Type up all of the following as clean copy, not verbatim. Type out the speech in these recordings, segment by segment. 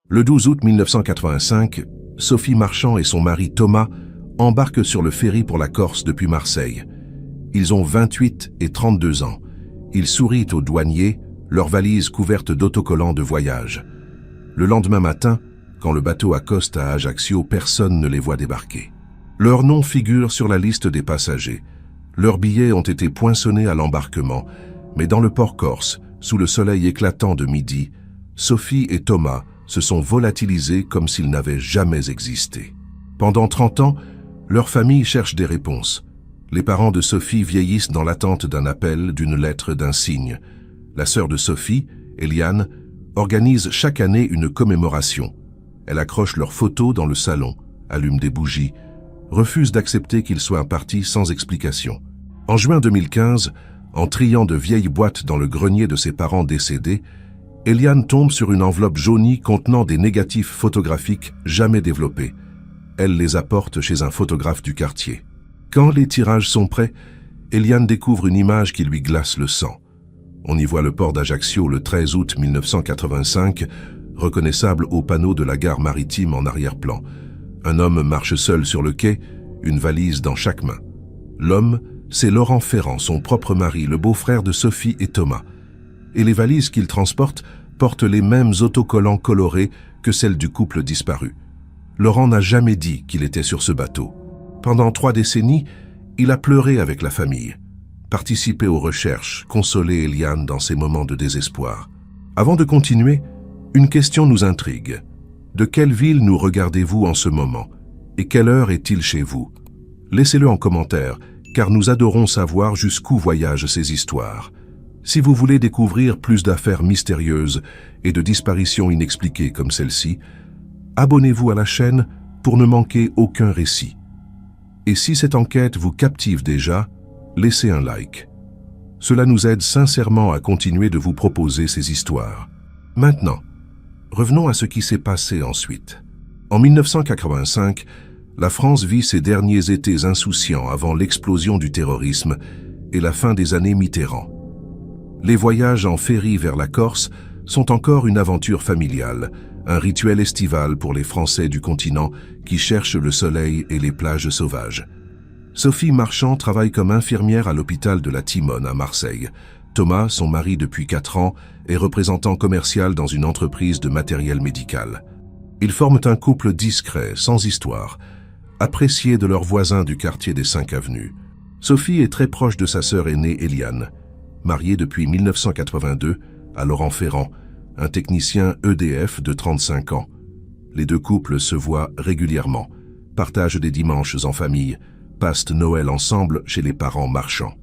Le 12 août 1985, Sophie Marchand et son mari Thomas embarquent sur le ferry pour la Corse depuis Marseille. Ils ont 28 et 32 ans. Ils sourient aux douaniers, leurs valises couvertes d'autocollants de voyage. Le lendemain matin, quand le bateau accoste à Ajaccio, personne ne les voit débarquer. Leurs noms figurent sur la liste des passagers. Leurs billets ont été poinçonnés à l'embarquement, mais dans le port corse, sous le soleil éclatant de midi, Sophie et Thomas se sont volatilisés comme s'ils n'avaient jamais existé. Pendant 30 ans, leur famille cherche des réponses. Les parents de Sophie vieillissent dans l'attente d'un appel, d'une lettre, d'un signe. La sœur de Sophie, Eliane, organise chaque année une commémoration. Elle accroche leurs photos dans le salon, allume des bougies, refuse d'accepter qu'ils soient partis sans explication. En juin 2015, en triant de vieilles boîtes dans le grenier de ses parents décédés, Eliane tombe sur une enveloppe jaunie contenant des négatifs photographiques jamais développés. Elle les apporte chez un photographe du quartier. Quand les tirages sont prêts, Eliane découvre une image qui lui glace le sang. On y voit le port d'Ajaccio le 13 août 1985, reconnaissable au panneau de la gare maritime en arrière-plan. Un homme marche seul sur le quai, une valise dans chaque main. L'homme, c'est Laurent Ferrand, son propre mari, le beau-frère de Sophie et Thomas. Et les valises qu'il transporte portent les mêmes autocollants colorés que celles du couple disparu. Laurent n'a jamais dit qu'il était sur ce bateau. Pendant 3 décennies, il a pleuré avec la famille, participé aux recherches, consolé Eliane dans ses moments de désespoir. Avant de continuer, une question nous intrigue. De quelle ville nous regardez-vous en ce moment? Et quelle heure est-il chez vous? Laissez-le en commentaire, car nous adorons savoir jusqu'où voyagent ces histoires. Si vous voulez découvrir plus d'affaires mystérieuses et de disparitions inexpliquées comme celle-ci, abonnez-vous à la chaîne pour ne manquer aucun récit. Et si cette enquête vous captive déjà, laissez un like. Cela nous aide sincèrement à continuer de vous proposer ces histoires. Maintenant, revenons à ce qui s'est passé ensuite. En 1985, la France vit ses derniers étés insouciants avant l'explosion du terrorisme et la fin des années Mitterrand. Les voyages en ferry vers la Corse sont encore une aventure familiale, un rituel estival pour les Français du continent qui cherchent le soleil et les plages sauvages. Sophie Marchand travaille comme infirmière à l'hôpital de la Timone à Marseille. Thomas, son mari depuis 4 ans, est représentant commercial dans une entreprise de matériel médical. Ils forment un couple discret, sans histoire, apprécié de leurs voisins du quartier des 5 avenues. Sophie est très proche de sa sœur aînée Eliane, mariée depuis 1982 à Laurent Ferrand, un technicien EDF de 35 ans. Les deux couples se voient régulièrement, partagent des dimanches en famille, passent Noël ensemble chez les parents Marchand.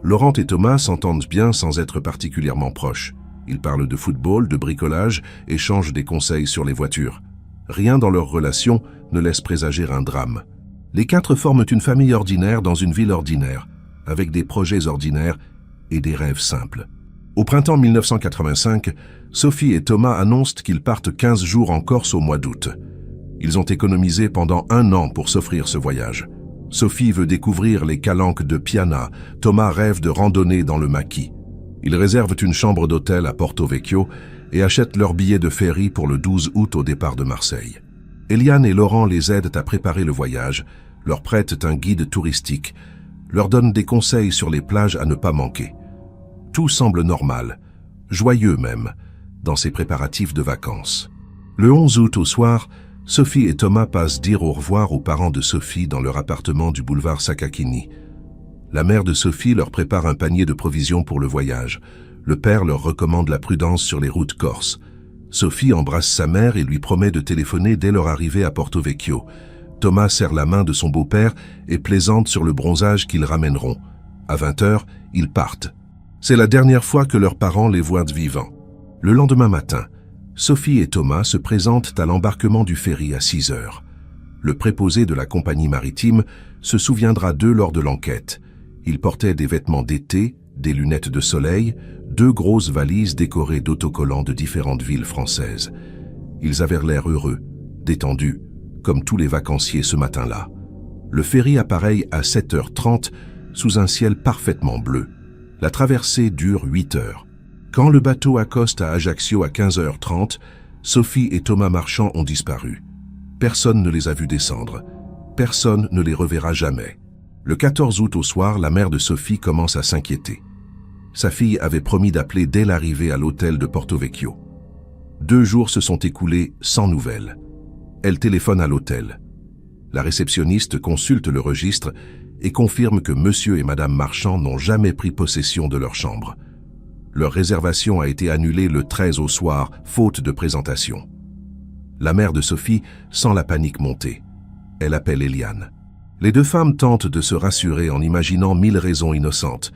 Laurent et Thomas s'entendent bien sans être particulièrement proches. Ils parlent de football, de bricolage, échangent des conseils sur les voitures. Rien dans leur relation ne laisse présager un drame. Les 4 forment une famille ordinaire dans une ville ordinaire, avec des projets ordinaires et des rêves simples. Au printemps 1985, Sophie et Thomas annoncent qu'ils partent 15 jours en Corse au mois d'août. Ils ont économisé pendant 1 an pour s'offrir ce voyage. Sophie veut découvrir les calanques de Piana, Thomas rêve de randonner dans le maquis. Ils réservent une chambre d'hôtel à Porto Vecchio et achètent leur billet de ferry pour le 12 août au départ de Marseille. Eliane et Laurent les aident à préparer le voyage, leur prêtent un guide touristique, leur donnent des conseils sur les plages à ne pas manquer. Tout semble normal, joyeux même, dans ces préparatifs de vacances. Le 11 août au soir, Sophie et Thomas passent dire au revoir aux parents de Sophie dans leur appartement du boulevard Sakakini. La mère de Sophie leur prépare un panier de provisions pour le voyage. Le père leur recommande la prudence sur les routes corses. Sophie embrasse sa mère et lui promet de téléphoner dès leur arrivée à Porto Vecchio. Thomas serre la main de son beau-père et plaisante sur le bronzage qu'ils ramèneront. À 20h, ils partent. C'est la dernière fois que leurs parents les voient vivants. Le lendemain matin, Sophie et Thomas se présentent à l'embarquement du ferry à 6h. Le préposé de la compagnie maritime se souviendra d'eux lors de l'enquête. Ils portaient des vêtements d'été, des lunettes de soleil, 2 grosses valises décorées d'autocollants de différentes villes françaises. Ils avaient l'air heureux, détendus, comme tous les vacanciers ce matin-là. Le ferry appareille à 7h30 sous un ciel parfaitement bleu. La traversée dure 8 heures. Quand le bateau accoste à Ajaccio à 15h30, Sophie et Thomas Marchand ont disparu. Personne ne les a vus descendre. Personne ne les reverra jamais. Le 14 août au soir, la mère de Sophie commence à s'inquiéter. Sa fille avait promis d'appeler dès l'arrivée à l'hôtel de Porto Vecchio. 2 jours se sont écoulés sans nouvelles. Elle téléphone à l'hôtel. La réceptionniste consulte le registre et confirme que monsieur et madame Marchand n'ont jamais pris possession de leur chambre. Leur réservation a été annulée le 13 au soir, faute de présentation. La mère de Sophie sent la panique monter. Elle appelle Eliane. Les 2 femmes tentent de se rassurer en imaginant 1000 raisons innocentes.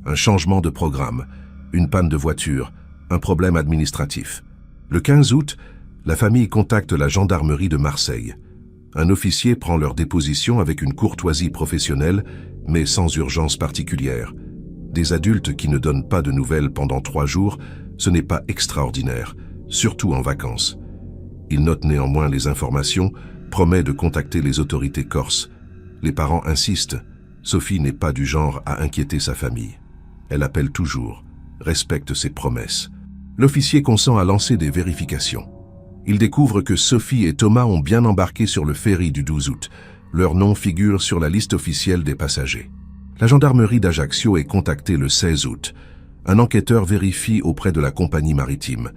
Un changement de programme, une panne de voiture, un problème administratif. Le 15 août, la famille contacte la gendarmerie de Marseille. Un officier prend leur déposition avec une courtoisie professionnelle, mais sans urgence particulière. Des adultes qui ne donnent pas de nouvelles pendant 3 jours, ce n'est pas extraordinaire, surtout en vacances. Il note néanmoins les informations, promet de contacter les autorités corses. Les parents insistent. Sophie n'est pas du genre à inquiéter sa famille. Elle appelle toujours, respecte ses promesses. L'officier consent à lancer des vérifications. Il découvre que Sophie et Thomas ont bien embarqué sur le ferry du 12 août. Leur nom figure sur la liste officielle des passagers. La gendarmerie d'Ajaccio est contactée le 16 août. Un enquêteur vérifie auprès de la compagnie maritime.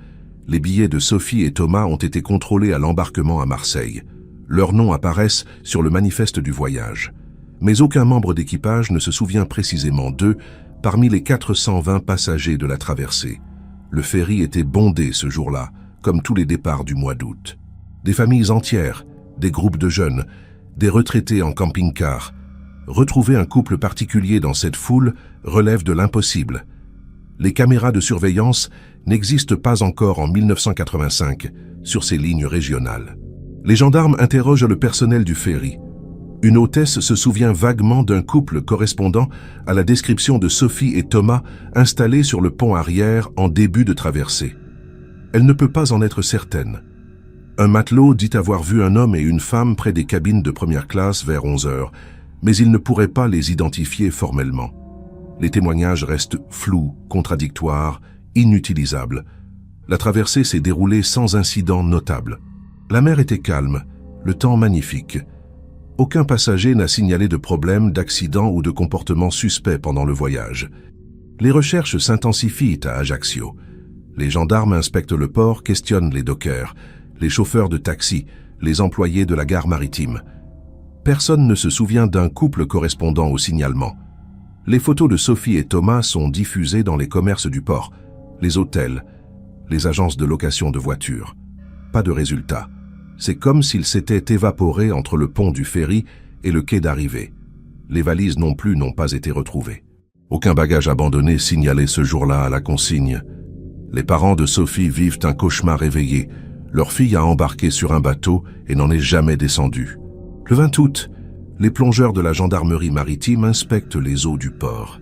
Les billets de Sophie et Thomas ont été contrôlés à l'embarquement à Marseille. Leurs noms apparaissent sur le manifeste du voyage. Mais aucun membre d'équipage ne se souvient précisément d'eux parmi les 420 passagers de la traversée. Le ferry était bondé ce jour-là, comme tous les départs du mois d'août. Des familles entières, des groupes de jeunes, des retraités en camping-car. Retrouver un couple particulier dans cette foule relève de l'impossible. Les caméras de surveillance n'existent pas encore en 1985 sur ces lignes régionales. Les gendarmes interrogent le personnel du ferry. Une hôtesse se souvient vaguement d'un couple correspondant à la description de Sophie et Thomas installés sur le pont arrière en début de traversée. Elle ne peut pas en être certaine. Un matelot dit avoir vu un homme et une femme près des cabines de première classe vers 11 heures, mais il ne pourrait pas les identifier formellement. Les témoignages restent flous, contradictoires, inutilisables. La traversée s'est déroulée sans incident notable. La mer était calme, le temps magnifique. Aucun passager n'a signalé de problème, d'accident ou de comportement suspect pendant le voyage. Les recherches s'intensifient à Ajaccio. Les gendarmes inspectent le port, questionnent les dockers, les chauffeurs de taxi, les employés de la gare maritime. Personne ne se souvient d'un couple correspondant au signalement. Les photos de Sophie et Thomas sont diffusées dans les commerces du port, les hôtels, les agences de location de voitures. Pas de résultat. C'est comme s'ils s'étaient évaporés entre le pont du ferry et le quai d'arrivée. Les valises non plus n'ont pas été retrouvées. Aucun bagage abandonné signalé ce jour-là à la consigne. Les parents de Sophie vivent un cauchemar éveillé. Leur fille a embarqué sur un bateau et n'en est jamais descendue. Le 20 août, les plongeurs de la gendarmerie maritime inspectent les eaux du port.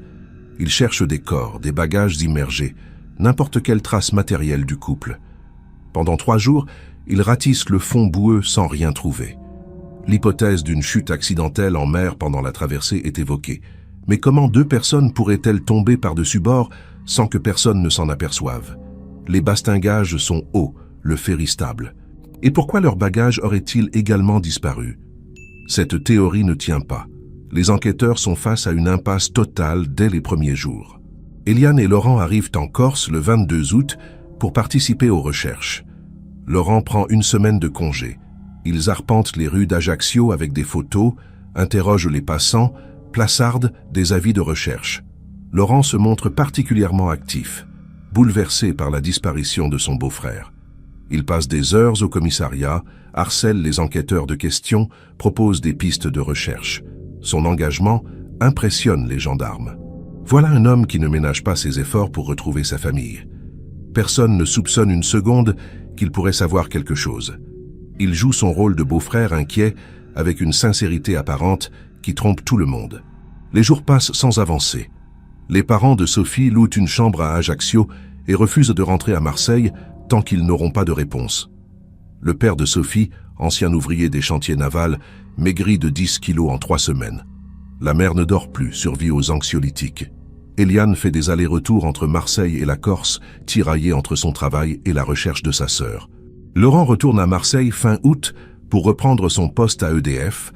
Ils cherchent des corps, des bagages immergés, n'importe quelle trace matérielle du couple. Pendant 3 jours, ils ratissent le fond boueux sans rien trouver. L'hypothèse d'une chute accidentelle en mer pendant la traversée est évoquée. Mais comment 2 personnes pourraient-elles tomber par-dessus bord sans que personne ne s'en aperçoive? Les bastingages sont hauts, le ferry stable. Et pourquoi leurs bagages auraient-ils également disparu? Cette théorie ne tient pas. Les enquêteurs sont face à une impasse totale dès les premiers jours. Eliane et Laurent arrivent en Corse le 22 août pour participer aux recherches. Laurent prend 1 semaine de congé. Ils arpentent les rues d'Ajaccio avec des photos, interrogent les passants, plaçardent des avis de recherche. Laurent se montre particulièrement actif, bouleversé par la disparition de son beau-frère. Il passe des heures au commissariat, harcèle les enquêteurs de questions, propose des pistes de recherche. Son engagement impressionne les gendarmes. Voilà un homme qui ne ménage pas ses efforts pour retrouver sa famille. Personne ne soupçonne une seconde qu'il pourrait savoir quelque chose. Il joue son rôle de beau-frère inquiet avec une sincérité apparente qui trompe tout le monde. Les jours passent sans avancer. Les parents de Sophie louent une chambre à Ajaccio et refusent de rentrer à Marseille tant qu'ils n'auront pas de réponse. Le père de Sophie, ancien ouvrier des chantiers navals, maigrit de 10 kilos en 3 semaines. La mère ne dort plus, survit aux anxiolytiques. Eliane fait des allers-retours entre Marseille et la Corse, tiraillée entre son travail et la recherche de sa sœur. Laurent retourne à Marseille fin août pour reprendre son poste à EDF,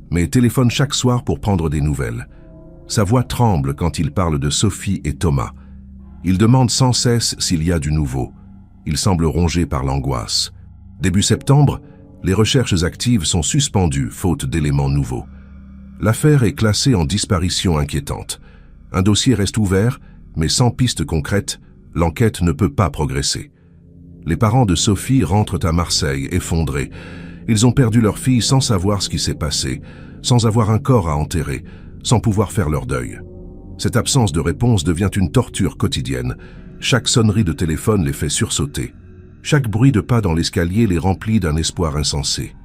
mais téléphone chaque soir pour prendre des nouvelles. Sa voix tremble quand il parle de Sophie et Thomas. Il demande sans cesse s'il y a du nouveau. Il semble rongé par l'angoisse. Début septembre, les recherches actives sont suspendues faute d'éléments nouveaux. L'affaire est classée en disparition inquiétante. Un dossier reste ouvert, mais sans piste concrète, l'enquête ne peut pas progresser. Les parents de Sophie rentrent à Marseille, effondrés. Ils ont perdu leur fille sans savoir ce qui s'est passé, sans avoir un corps à enterrer, sans pouvoir faire leur deuil. Cette absence de réponse devient une torture quotidienne. Chaque sonnerie de téléphone les fait sursauter. Chaque bruit de pas dans l'escalier les remplit d'un espoir insensé.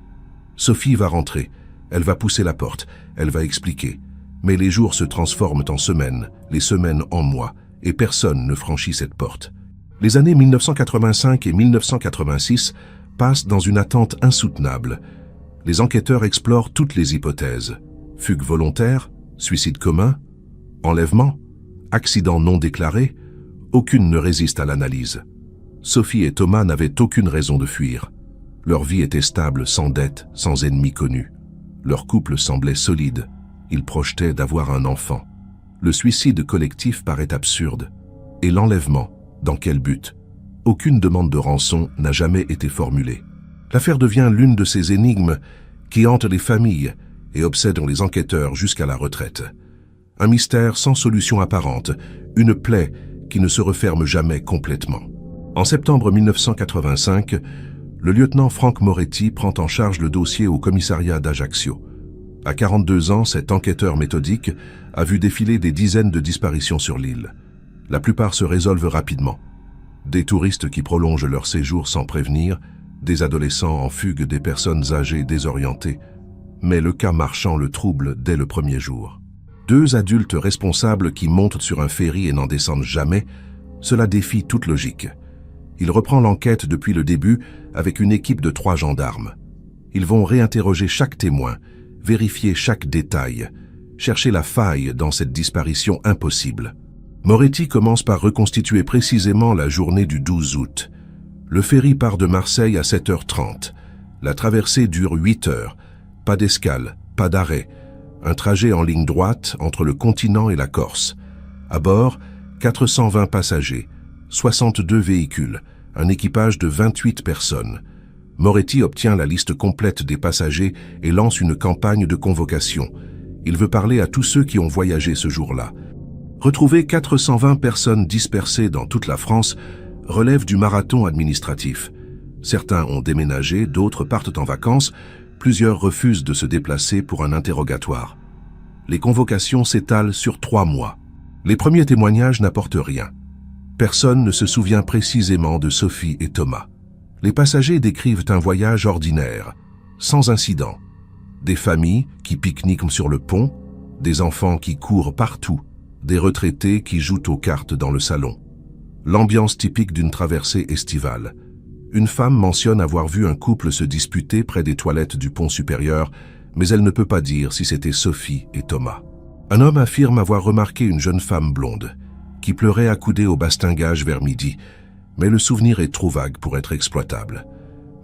Sophie va rentrer, elle va pousser la porte, elle va expliquer. Mais les jours se transforment en semaines, les semaines en mois, et personne ne franchit cette porte. Les années 1985 et 1986 passent dans une attente insoutenable. Les enquêteurs explorent toutes les hypothèses. Fugue volontaire, suicide commun, enlèvement, accident non déclaré, aucune ne résiste à l'analyse. Sophie et Thomas n'avaient aucune raison de fuir. Leur vie était stable, sans dette, sans ennemis connus. Leur couple semblait solide. Ils projetaient d'avoir un enfant. Le suicide collectif paraît absurde. Et l'enlèvement, dans quel but? Aucune demande de rançon n'a jamais été formulée. L'affaire devient l'une de ces énigmes qui hantent les familles et obsèdent les enquêteurs jusqu'à la retraite. Un mystère sans solution apparente, une plaie qui ne se referme jamais complètement. En septembre 1985, le lieutenant Franck Moretti prend en charge le dossier au commissariat d'Ajaccio. À 42 ans, cet enquêteur méthodique a vu défiler des dizaines de disparitions sur l'île. La plupart se résolvent rapidement. Des touristes qui prolongent leur séjour sans prévenir, des adolescents en fugue, des personnes âgées désorientées. Mais le cas Marchand le trouble dès le premier jour. 2 adultes responsables qui montent sur un ferry et n'en descendent jamais, cela défie toute logique. Il reprend l'enquête depuis le début avec une équipe de 3 gendarmes. Ils vont réinterroger chaque témoin, vérifier chaque détail, chercher la faille dans cette disparition impossible. Moretti commence par reconstituer précisément la journée du 12 août. Le ferry part de Marseille à 7h30. La traversée dure 8 heures. Pas d'escale, pas d'arrêt. Un trajet en ligne droite entre le continent et la Corse. À bord, 420 passagers, 62 véhicules, un équipage de 28 personnes. Moretti obtient la liste complète des passagers et lance une campagne de convocation. Il veut parler à tous ceux qui ont voyagé ce jour-là. Retrouver 420 personnes dispersées dans toute la France relève du marathon administratif. Certains ont déménagé, d'autres partent en vacances, plusieurs refusent de se déplacer pour un interrogatoire. Les convocations s'étalent sur 3 mois. Les premiers témoignages n'apportent rien. Personne ne se souvient précisément de Sophie et Thomas. Les passagers décrivent un voyage ordinaire, sans incident. Des familles qui pique-niquent sur le pont, des enfants qui courent partout, des retraités qui jouent aux cartes dans le salon. L'ambiance typique d'une traversée estivale. Une femme mentionne avoir vu un couple se disputer près des toilettes du pont supérieur, mais elle ne peut pas dire si c'était Sophie et Thomas. Un homme affirme avoir remarqué une jeune femme blonde, qui pleurait accoudée au bastingage vers midi, mais le souvenir est trop vague pour être exploitable.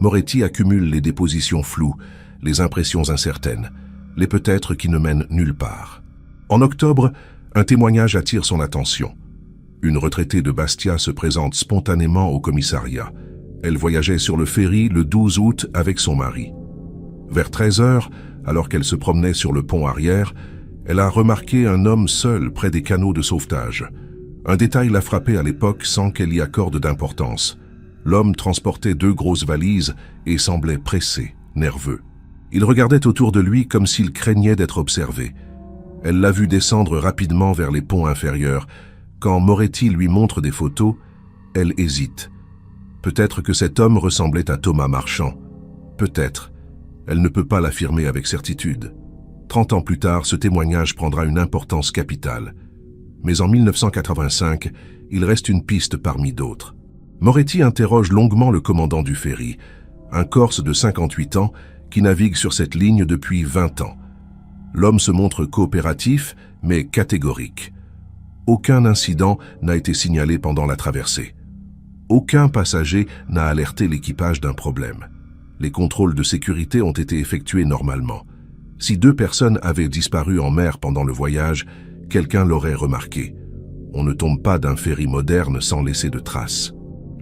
Moretti accumule les dépositions floues, les impressions incertaines, les peut-être qui ne mènent nulle part. En octobre, un témoignage attire son attention. Une retraitée de Bastia se présente spontanément au commissariat. Elle voyageait sur le ferry le 12 août avec son mari. Vers 13 heures, alors qu'elle se promenait sur le pont arrière, elle a remarqué un homme seul près des canaux de sauvetage. Un détail l'a frappé à l'époque sans qu'elle y accorde d'importance. L'homme transportait 2 grosses valises et semblait pressé, nerveux. Il regardait autour de lui comme s'il craignait d'être observé. Elle l'a vu descendre rapidement vers les ponts inférieurs. Quand Moretti lui montre des photos, elle hésite. Peut-être que cet homme ressemblait à Thomas Marchand. Peut-être. Elle ne peut pas l'affirmer avec certitude. 30 ans plus tard, ce témoignage prendra une importance capitale. Mais en 1985, il reste une piste parmi d'autres. Moretti interroge longuement le commandant du ferry, un Corse de 58 ans qui navigue sur cette ligne depuis 20 ans. L'homme se montre coopératif, mais catégorique. Aucun incident n'a été signalé pendant la traversée. Aucun passager n'a alerté l'équipage d'un problème. Les contrôles de sécurité ont été effectués normalement. Si 2 personnes avaient disparu en mer pendant le voyage, quelqu'un l'aurait remarqué. On ne tombe pas d'un ferry moderne sans laisser de traces.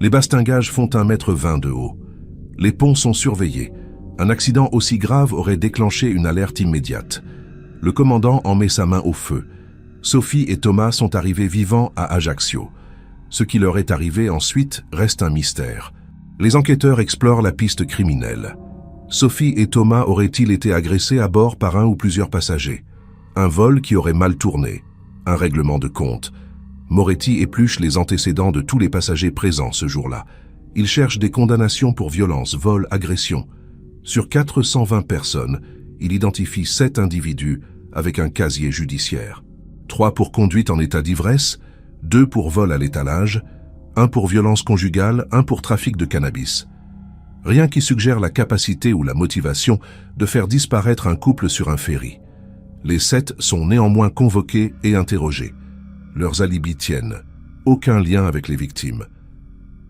Les bastingages font 1,20 m de haut. Les ponts sont surveillés. Un accident aussi grave aurait déclenché une alerte immédiate. Le commandant en met sa main au feu. Sophie et Thomas sont arrivés vivants à Ajaccio. Ce qui leur est arrivé ensuite reste un mystère. Les enquêteurs explorent la piste criminelle. Sophie et Thomas auraient-ils été agressés à bord par un ou plusieurs passagers? Un vol qui aurait mal tourné? Un règlement de compte? Moretti épluche les antécédents de tous les passagers présents ce jour-là. Il cherche des condamnations pour violence, vol, agression. Sur 420 personnes, il identifie 7 individus avec un casier judiciaire. 3 pour conduite en état d'ivresse, 2 pour vol à l'étalage, 1 pour violence conjugale, 1 pour trafic de cannabis. Rien qui suggère la capacité ou la motivation de faire disparaître un couple sur un ferry. Les 7 sont néanmoins convoqués et interrogés. Leurs alibis tiennent. Aucun lien avec les victimes.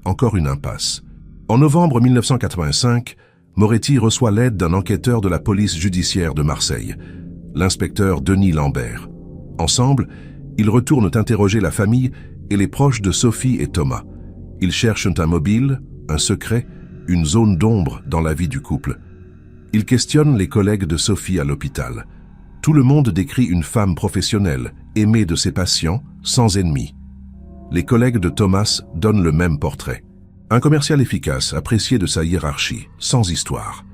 Encore une impasse. En novembre 1985, Moretti reçoit l'aide d'un enquêteur de la police judiciaire de Marseille, l'inspecteur Denis Lambert. Ensemble, ils retournent interroger la famille et les proches de Sophie et Thomas. Ils cherchent un mobile, un secret, une zone d'ombre dans la vie du couple. Ils questionnent les collègues de Sophie à l'hôpital. Tout le monde décrit une femme professionnelle, aimée de ses patients, sans ennemis. Les collègues de Thomas donnent le même portrait. Un commercial efficace, apprécié de sa hiérarchie, sans histoire.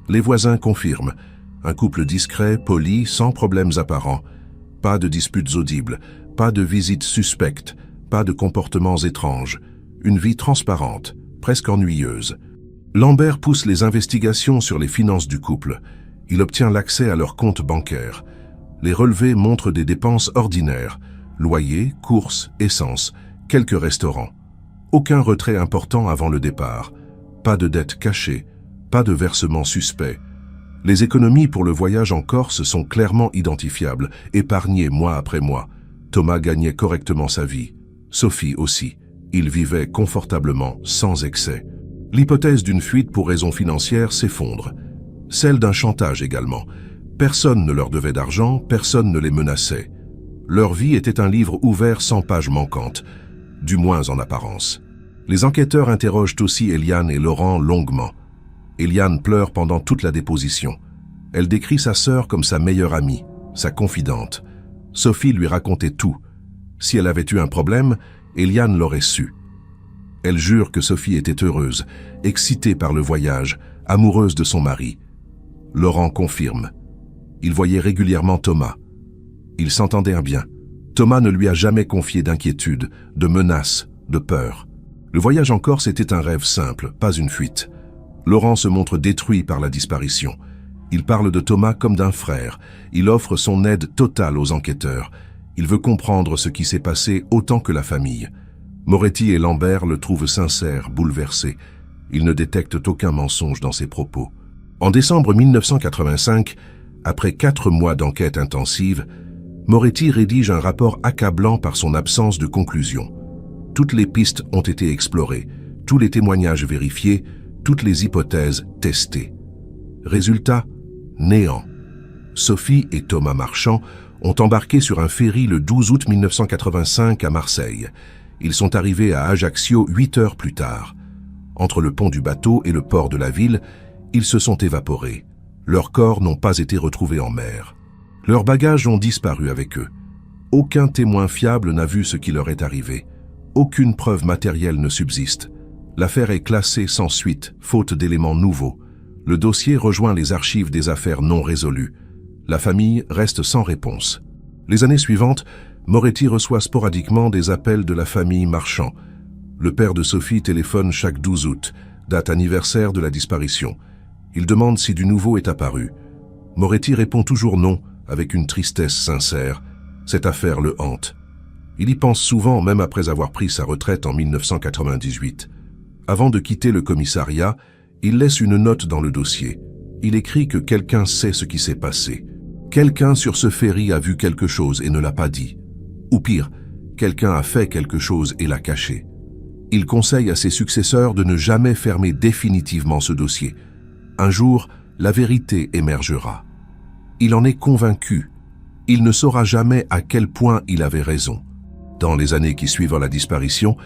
Les voisins confirment. Un couple discret, poli, sans problèmes apparents. Pas de disputes audibles, pas de visites suspectes, pas de comportements étranges. Une vie transparente, presque ennuyeuse. Lambert pousse les investigations sur les finances du couple. Il obtient l'accès à leurs comptes bancaires. Les relevés montrent des dépenses ordinaires, loyer, courses, essence, quelques restaurants. Aucun retrait important avant le départ. Pas de dettes cachées, pas de versements suspects. Les économies pour le voyage en Corse sont clairement identifiables, épargnées mois après mois. Thomas gagnait correctement sa vie. Sophie aussi. Ils vivaient confortablement, sans excès. L'hypothèse d'une fuite pour raisons financières s'effondre. Celle d'un chantage également. Personne ne leur devait d'argent, personne ne les menaçait. Leur vie était un livre ouvert sans page manquante, du moins en apparence. Les enquêteurs interrogent aussi Eliane et Laurent longuement. Eliane pleure pendant toute la déposition. Elle décrit sa sœur comme sa meilleure amie, sa confidente. Sophie lui racontait tout. Si elle avait eu un problème, Eliane l'aurait su. Elle jure que Sophie était heureuse, excitée par le voyage, amoureuse de son mari. Laurent confirme. Il voyait régulièrement Thomas. Ils s'entendaient bien. Thomas ne lui a jamais confié d'inquiétude, de menaces, de peur. Le voyage en Corse était un rêve simple, pas une fuite. Laurent se montre détruit par la disparition. Il parle de Thomas comme d'un frère. Il offre son aide totale aux enquêteurs. Il veut comprendre ce qui s'est passé autant que la famille. Moretti et Lambert le trouvent sincère, bouleversé. Ils ne détectent aucun mensonge dans ses propos. En décembre 1985, après 4 mois d'enquête intensive, Moretti rédige un rapport accablant par son absence de conclusion. Toutes les pistes ont été explorées, tous les témoignages vérifiés, toutes les hypothèses testées. Résultat, néant. Sophie et Thomas Marchand ont embarqué sur un ferry le 12 août 1985 à Marseille. Ils sont arrivés à Ajaccio 8 heures plus tard. Entre le pont du bateau et le port de la ville, ils se sont évaporés. Leurs corps n'ont pas été retrouvés en mer. Leurs bagages ont disparu avec eux. Aucun témoin fiable n'a vu ce qui leur est arrivé. Aucune preuve matérielle ne subsiste. L'affaire est classée sans suite, faute d'éléments nouveaux. Le dossier rejoint les archives des affaires non résolues. La famille reste sans réponse. Les années suivantes, Moretti reçoit sporadiquement des appels de la famille Marchand. Le père de Sophie téléphone chaque 12 août, date anniversaire de la disparition. Il demande si du nouveau est apparu. Moretti répond toujours non, avec une tristesse sincère. Cette affaire le hante. Il y pense souvent, même après avoir pris sa retraite en 1998. Avant de quitter le commissariat, il laisse une note dans le dossier. Il écrit que quelqu'un sait ce qui s'est passé. Quelqu'un sur ce ferry a vu quelque chose et ne l'a pas dit. Ou pire, quelqu'un a fait quelque chose et l'a caché. Il conseille à ses successeurs de ne jamais fermer définitivement ce dossier. Un jour, la vérité émergera. Il en est convaincu. Il ne saura jamais à quel point il avait raison. Dans les années qui suivent la disparition,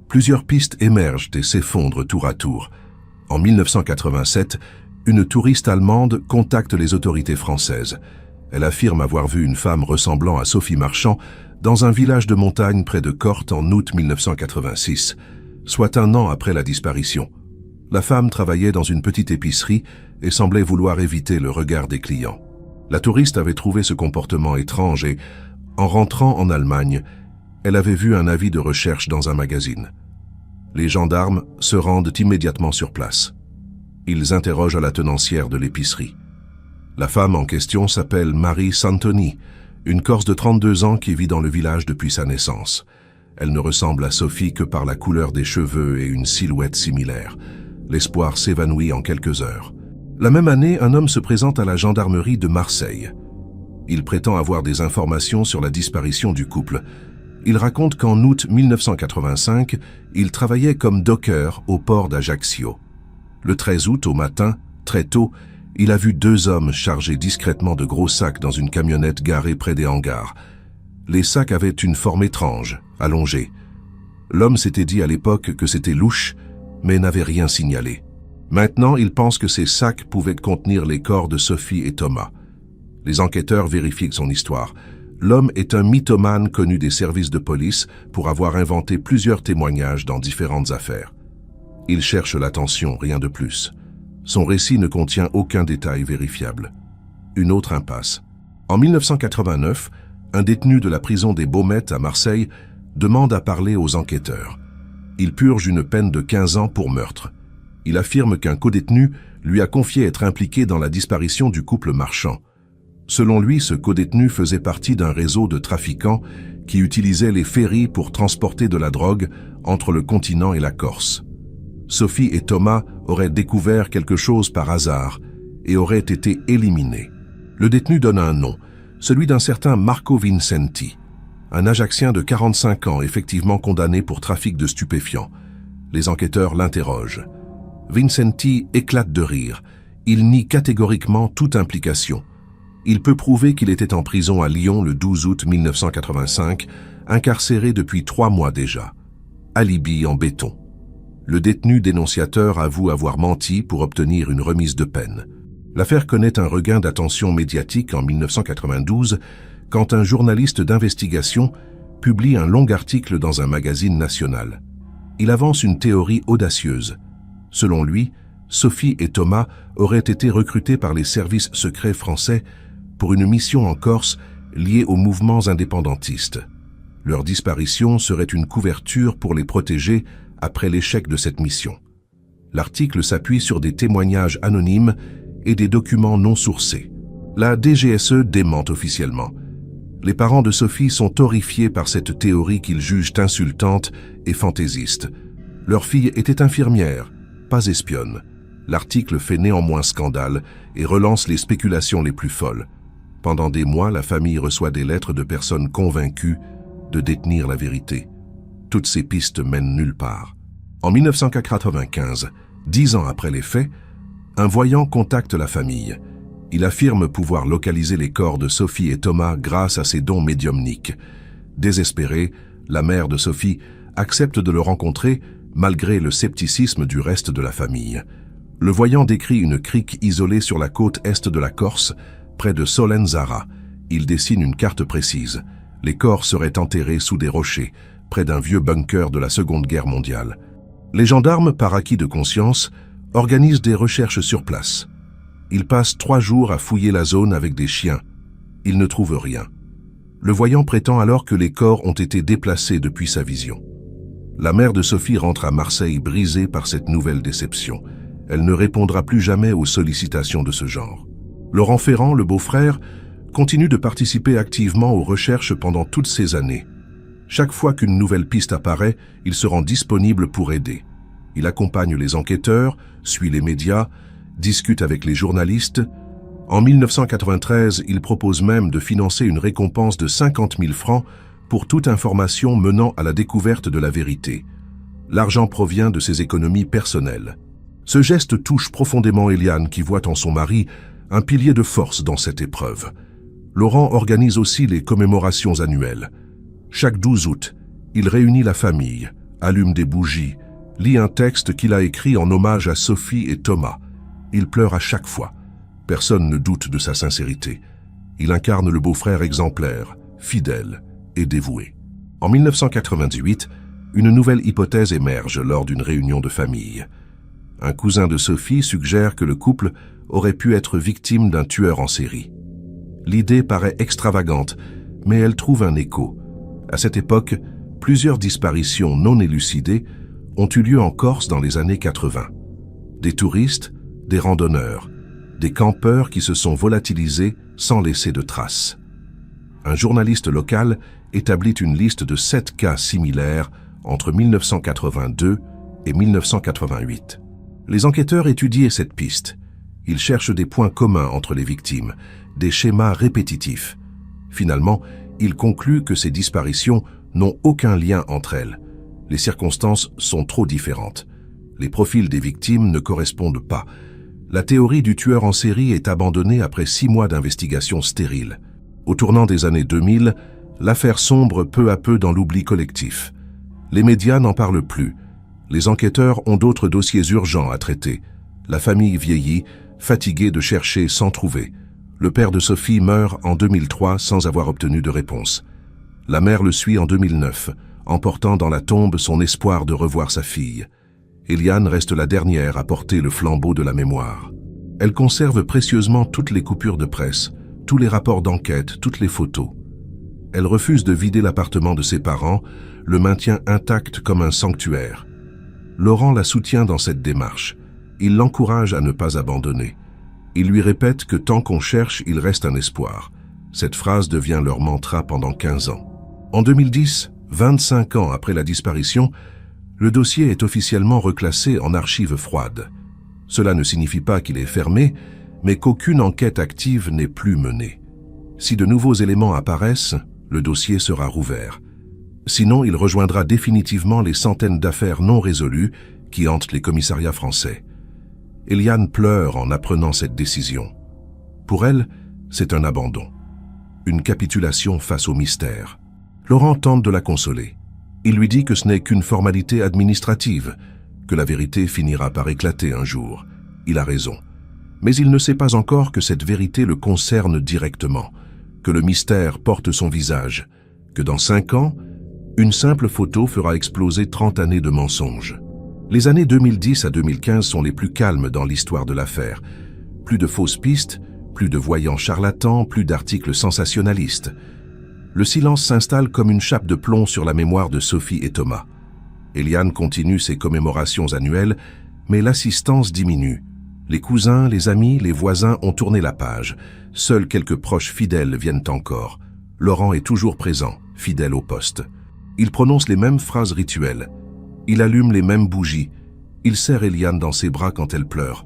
plusieurs pistes émergent et s'effondrent tour à tour. En 1987, une touriste allemande contacte les autorités françaises. Elle affirme avoir vu une femme ressemblant à Sophie Marchand dans un village de montagne près de Corte en août 1986, soit un an après la disparition. La femme travaillait dans une petite épicerie et semblait vouloir éviter le regard des clients. La touriste avait trouvé ce comportement étrange et, en rentrant en Allemagne, elle avait vu un avis de recherche dans un magazine. Les gendarmes se rendent immédiatement sur place. Ils interrogent la tenancière de l'épicerie. La femme en question s'appelle Marie Santoni, une Corse de 32 ans qui vit dans le village depuis sa naissance. Elle ne ressemble à Sophie que par la couleur des cheveux et une silhouette similaire. L'espoir s'évanouit en quelques heures. La même année, un homme se présente à la gendarmerie de Marseille. Il prétend avoir des informations sur la disparition du couple. Il raconte qu'en août 1985, il travaillait comme docker au port d'Ajaccio. Le 13 août, au matin, très tôt, il a vu deux hommes charger discrètement de gros sacs dans une camionnette garée près des hangars. Les sacs avaient une forme étrange, allongée. L'homme s'était dit à l'époque que c'était louche, mais n'avait rien signalé. Maintenant, il pense que ces sacs pouvaient contenir les corps de Sophie et Thomas. Les enquêteurs vérifient son histoire. L'homme est un mythomane connu des services de police pour avoir inventé plusieurs témoignages dans différentes affaires. Il cherche l'attention, rien de plus. Son récit ne contient aucun détail vérifiable. Une autre impasse. En 1989, un détenu de la prison des Baumettes à Marseille demande à parler aux enquêteurs. Il purge une peine de 15 ans pour meurtre. Il affirme qu'un codétenu lui a confié être impliqué dans la disparition du couple Marchand. Selon lui, ce codétenu faisait partie d'un réseau de trafiquants qui utilisait les ferries pour transporter de la drogue entre le continent et la Corse. Sophie et Thomas auraient découvert quelque chose par hasard et auraient été éliminés. Le détenu donne un nom, celui d'un certain Marco Vincenti, un Ajaxien de 45 ans effectivement condamné pour trafic de stupéfiants. Les enquêteurs l'interrogent. Vincenti éclate de rire. Il nie catégoriquement toute implication. Il peut prouver qu'il était en prison à Lyon le 12 août 1985, incarcéré depuis 3 mois déjà. Alibi en béton. Le détenu dénonciateur avoue avoir menti pour obtenir une remise de peine. L'affaire connaît un regain d'attention médiatique en 1992, quand un journaliste d'investigation publie un long article dans un magazine national. Il avance une théorie audacieuse. Selon lui, Sophie et Thomas auraient été recrutés par les services secrets français pour une mission en Corse liée aux mouvements indépendantistes. Leur disparition serait une couverture pour les protéger après l'échec de cette mission. L'article s'appuie sur des témoignages anonymes et des documents non sourcés. La DGSE dément officiellement. Les parents de Sophie sont horrifiés par cette théorie qu'ils jugent insultante et fantaisiste. Leur fille était infirmière, pas espionne. L'article fait néanmoins scandale et relance les spéculations les plus folles. Pendant des mois, la famille reçoit des lettres de personnes convaincues de détenir la vérité. Toutes ces pistes mènent nulle part. En 1995, 10 ans après les faits, un voyant contacte la famille. Il affirme pouvoir localiser les corps de Sophie et Thomas grâce à ses dons médiumniques. Désespérée, la mère de Sophie accepte de le rencontrer malgré le scepticisme du reste de la famille. Le voyant décrit une crique isolée sur la côte est de la Corse, près de Solenzara. Il dessine une carte précise. Les corps seraient enterrés sous des rochers, près d'un vieux bunker de la Seconde Guerre mondiale. Les gendarmes, par acquis de conscience, organisent des recherches sur place. Ils passent 3 jours à fouiller la zone avec des chiens. Ils ne trouvent rien. Le voyant prétend alors que les corps ont été déplacés depuis sa vision. La mère de Sophie rentre à Marseille brisée par cette nouvelle déception. Elle ne répondra plus jamais aux sollicitations de ce genre. Laurent Ferrand, le beau-frère, continue de participer activement aux recherches pendant toutes ces années. Chaque fois qu'une nouvelle piste apparaît, il se rend disponible pour aider. Il accompagne les enquêteurs, suit les médias, discute avec les journalistes. En 1993, il propose même de financer une récompense de 50 000 francs pour toute information menant à la découverte de la vérité. L'argent provient de ses économies personnelles. Ce geste touche profondément Eliane qui voit en son mari un pilier de force dans cette épreuve. Laurent organise aussi les commémorations annuelles. Chaque 12 août, il réunit la famille, allume des bougies, lit un texte qu'il a écrit en hommage à Sophie et Thomas. Il pleure à chaque fois. Personne ne doute de sa sincérité. Il incarne le beau-frère exemplaire, fidèle et dévoué. En 1998, une nouvelle hypothèse émerge lors d'une réunion de famille. Un cousin de Sophie suggère que le couple aurait pu être victime d'un tueur en série. L'idée paraît extravagante, mais elle trouve un écho. À cette époque, plusieurs disparitions non élucidées ont eu lieu en Corse dans les années 80. Des touristes, des randonneurs, des campeurs qui se sont volatilisés sans laisser de traces. Un journaliste local établit une liste de 7 cas similaires entre 1982 et 1988. Les enquêteurs étudient cette piste. Ils cherchent des points communs entre les victimes, des schémas répétitifs. Finalement, ils concluent que ces disparitions n'ont aucun lien entre elles. Les circonstances sont trop différentes. Les profils des victimes ne correspondent pas. La théorie du tueur en série est abandonnée après 6 mois d'investigation stérile. Au tournant des années 2000, l'affaire sombre peu à peu dans l'oubli collectif. Les médias n'en parlent plus. Les enquêteurs ont d'autres dossiers urgents à traiter. La famille vieillit, fatiguée de chercher sans trouver. Le père de Sophie meurt en 2003 sans avoir obtenu de réponse. La mère le suit en 2009, emportant dans la tombe son espoir de revoir sa fille. Eliane reste la dernière à porter le flambeau de la mémoire. Elle conserve précieusement toutes les coupures de presse, tous les rapports d'enquête, toutes les photos. Elle refuse de vider l'appartement de ses parents, le maintient intact comme un sanctuaire. Laurent la soutient dans cette démarche. Il l'encourage à ne pas abandonner. Il lui répète que tant qu'on cherche, il reste un espoir. Cette phrase devient leur mantra pendant 15 ans. En 2010, 25 ans après la disparition, le dossier est officiellement reclassé en archives froides. Cela ne signifie pas qu'il est fermé, mais qu'aucune enquête active n'est plus menée. Si de nouveaux éléments apparaissent, le dossier sera rouvert. Sinon, il rejoindra définitivement les centaines d'affaires non résolues qui hantent les commissariats français. Eliane pleure en apprenant cette décision. Pour elle, c'est un abandon, une capitulation face au mystère. Laurent tente de la consoler. Il lui dit que ce n'est qu'une formalité administrative, que la vérité finira par éclater un jour. Il a raison. Mais il ne sait pas encore que cette vérité le concerne directement, que le mystère porte son visage, que dans 5 ans, une simple photo fera exploser 30 années de mensonges. Les années 2010 à 2015 sont les plus calmes dans l'histoire de l'affaire. Plus de fausses pistes, plus de voyants charlatans, plus d'articles sensationnalistes. Le silence s'installe comme une chape de plomb sur la mémoire de Sophie et Thomas. Eliane continue ses commémorations annuelles, mais l'assistance diminue. Les cousins, les amis, les voisins ont tourné la page. Seuls quelques proches fidèles viennent encore. Laurent est toujours présent, fidèle au poste. Il prononce les mêmes phrases rituelles. Il allume les mêmes bougies. Il serre Eliane dans ses bras quand elle pleure.